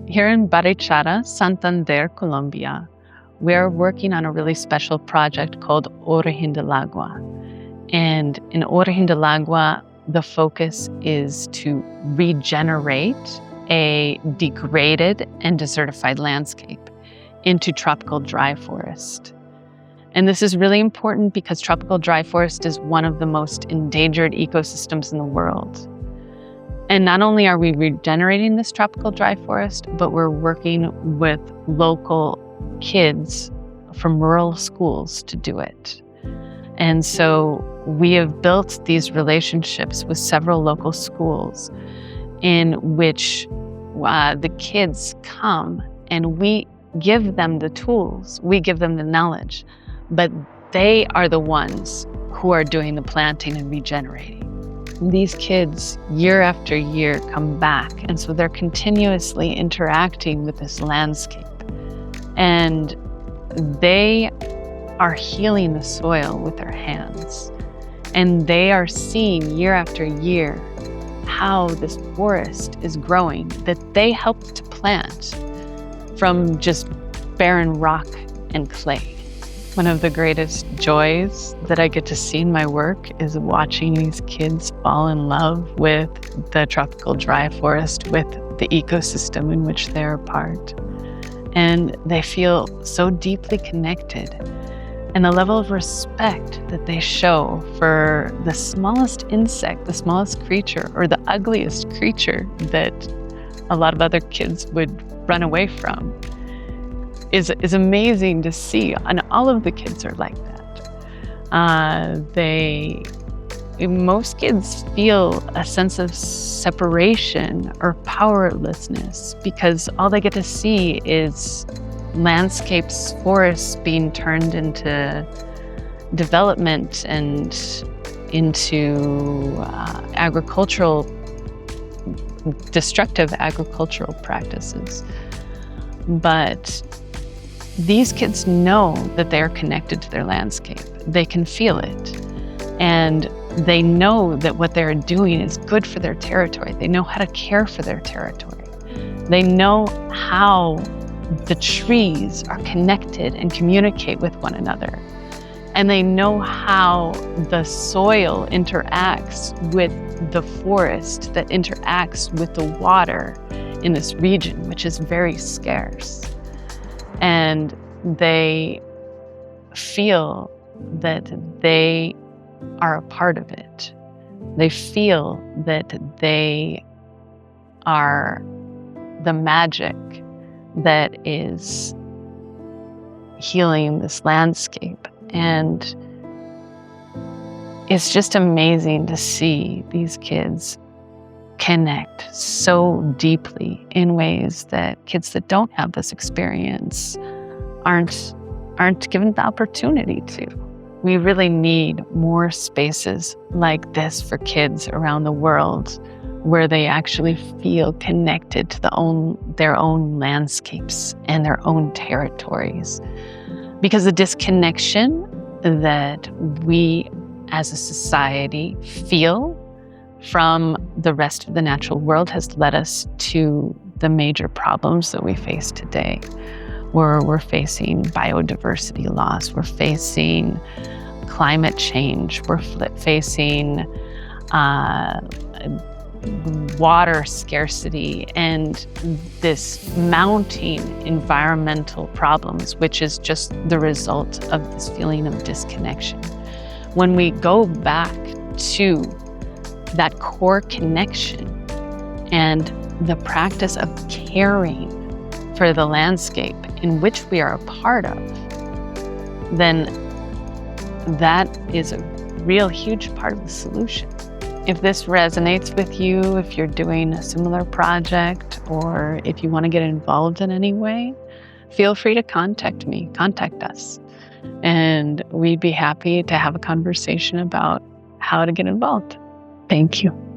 Here in Barichara, Santander, Colombia, we're working on a really special project called Origen del Agua. And in Origen del Agua, the focus is to regenerate a degraded and desertified landscape into tropical dry forest. And this is really important because tropical dry forest is one of the most endangered ecosystems in the world. And not only are we regenerating this tropical dry forest, but we're working with local kids from rural schools to do it. And so we have built these relationships with several local schools in which the kids come and we give them the tools, we give them the knowledge, but they are the ones who are doing the planting and regenerating. These kids, year after year, come back, and so they're continuously interacting with this landscape. And they are healing the soil with their hands. And they are seeing year after year how this forest is growing that they helped to plant from just barren rock and clay. One of the greatest joys that I get to see in my work is watching these kids fall in love with the tropical dry forest, with the ecosystem in which they're a part. And they feel so deeply connected. And the level of respect that they show for the smallest insect, the smallest creature, or the ugliest creature that a lot of other kids would run away from is amazing to see. And all of the kids are like that. Most kids feel a sense of separation or powerlessness because all they get to see is landscapes, forests being turned into development and into destructive agricultural practices. But these kids know that they are connected to their landscape. They can feel it. And they know that what they're doing is good for their territory. They know how to care for their territory. They know how the trees are connected and communicate with one another. And they know how the soil interacts with the forest that interacts with the water in this region, which is very scarce. And they feel that they are a part of it. They feel that they are the magic that is healing this landscape. And it's just amazing to see these kids connect so deeply in ways that kids that don't have this experience aren't given the opportunity to. We really need more spaces like this for kids around the world where they actually feel connected to their own landscapes and their own territories. Because the disconnection that we as a society feel from the rest of the natural world has led us to the major problems that we face today, where we're facing biodiversity loss, we're facing climate change, we're facing water scarcity, and this mounting environmental problems, which is just the result of this feeling of disconnection. When we go back to that core connection and the practice of caring for the landscape in which we are a part of, then that is a real huge part of the solution. If this resonates with you, if you're doing a similar project, or if you want to get involved in any way, feel free to contact us. And we'd be happy to have a conversation about how to get involved. Thank you.